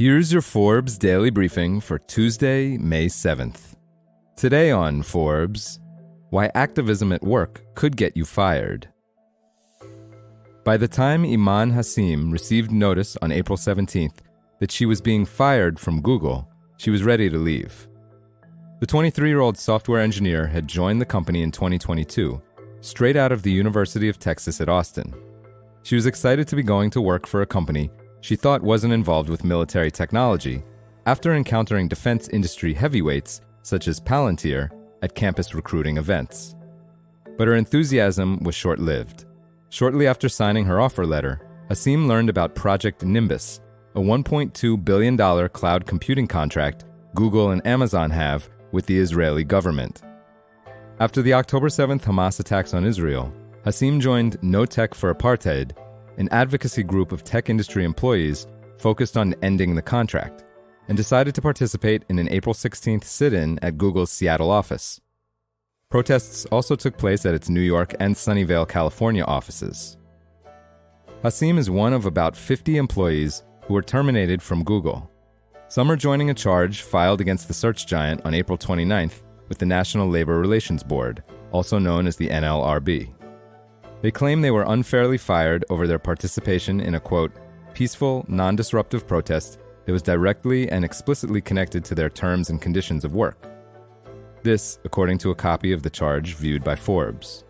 Here's your Forbes Daily Briefing for Tuesday, May 7th. Today on Forbes, why activism at work could get you fired. By the time Iman Hassim received notice on April 17th that she was being fired from Google, she was ready to leave. The 23-year-old software engineer had joined the company in 2022, straight out of the University of Texas at Austin. She was excited to be going to work for a company she thought wasn't involved with military technology after encountering defense industry heavyweights such as Palantir at campus recruiting events. But her enthusiasm was short-lived. Shortly after signing her offer letter, Hassim learned about Project Nimbus, a $1.2 billion cloud computing contract Google and Amazon have with the Israeli government. After the October 7th Hamas attacks on Israel, Hassim joined No Tech for Apartheid, an advocacy group of tech industry employees focused on ending the contract, and decided to participate in an April 16th sit-in at Google's Seattle office. Protests also took place at its New York and Sunnyvale, California offices. Hassim is one of about 50 employees who were terminated from Google. Some are joining a charge filed against the search giant on April 29th with the National Labor Relations Board, also known as the NLRB. They claim they were unfairly fired over their participation in a, quote, peaceful, non-disruptive protest that was directly and explicitly connected to their terms and conditions of work. This, according to a copy of the charge viewed by Forbes.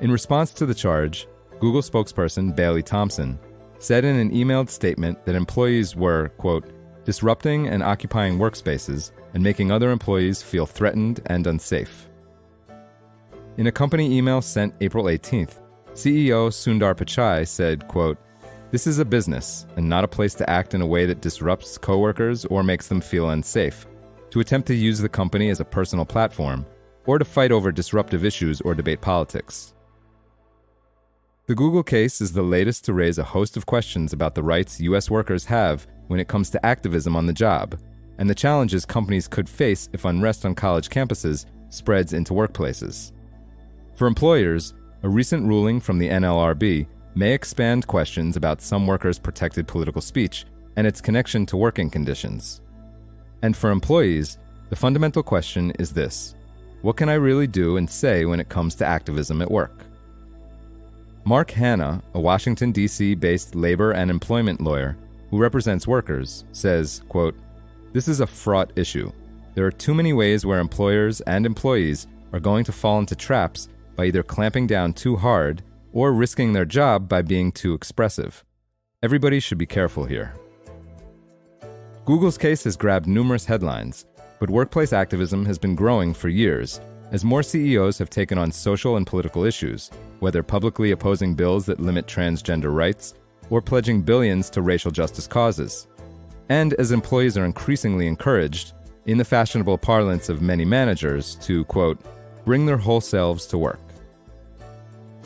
In response to the charge, Google spokesperson Bailey Thompson said in an emailed statement that employees were, quote, disrupting and occupying workspaces and making other employees feel threatened and unsafe. In a company email sent April 18th, CEO Sundar Pichai said, quote, this is a business and not a place to act in a way that disrupts coworkers or makes them feel unsafe, to attempt to use the company as a personal platform, or to fight over disruptive issues or debate politics. The Google case is the latest to raise a host of questions about the rights U.S. workers have when it comes to activism on the job, and the challenges companies could face if unrest on college campuses spreads into workplaces. For employers, a recent ruling from the NLRB may expand questions about some workers' protected political speech and its connection to working conditions. And for employees, the fundamental question is this: what can I really do and say when it comes to activism at work? Mark Hanna, a Washington, D.C.-based labor and employment lawyer who represents workers, says, quote, this is a fraught issue. There are too many ways where employers and employees are going to fall into traps by either clamping down too hard or risking their job by being too expressive. Everybody should be careful here. Google's case has grabbed numerous headlines, but workplace activism has been growing for years as more CEOs have taken on social and political issues, whether publicly opposing bills that limit transgender rights or pledging billions to racial justice causes. And as employees are increasingly encouraged, in the fashionable parlance of many managers, to, quote, bring their whole selves to work.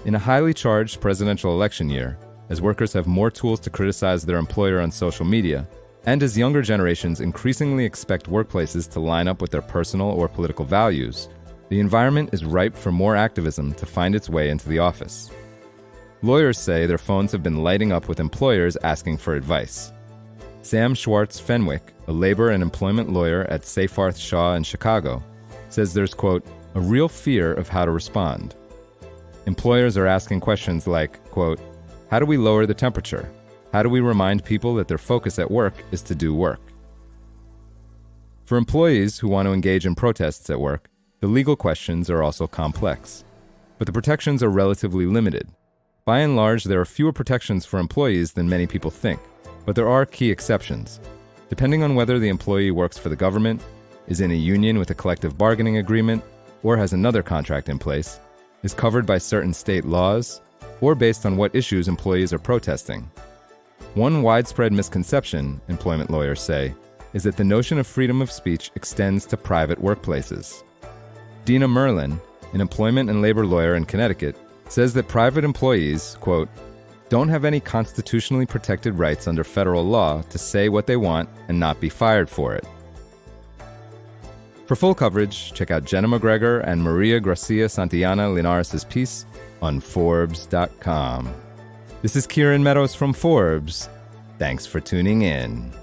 In a highly charged presidential election year, as workers have more tools to criticize their employer on social media, and as younger generations increasingly expect workplaces to line up with their personal or political values, the environment is ripe for more activism to find its way into the office. Lawyers say their phones have been lighting up with employers asking for advice. Sam Schwartz Fenwick, a labor and employment lawyer at Seyfarth Shaw in Chicago, says there's, quote, a real fear of how to respond. Employers are asking questions like, quote, how do we lower the temperature? How do we remind people that their focus at work is to do work? For employees who want to engage in protests at work, the legal questions are also complex. But the protections are relatively limited. By and large, there are fewer protections for employees than many people think, but there are key exceptions. Depending on whether the employee works for the government, is in a union with a collective bargaining agreement, or has another contract in place, is covered by certain state laws, or based on what issues employees are protesting. One widespread misconception, employment lawyers say, is that the notion of freedom of speech extends to private workplaces. Dina Merlin, an employment and labor lawyer in Connecticut, says that private employees, quote, don't have any constitutionally protected rights under federal law to say what they want and not be fired for it. For full coverage, check out Jenna McGregor and Maria Gracia Santillana Linares' piece on Forbes.com. This is Kieran Meadows from Forbes. Thanks for tuning in.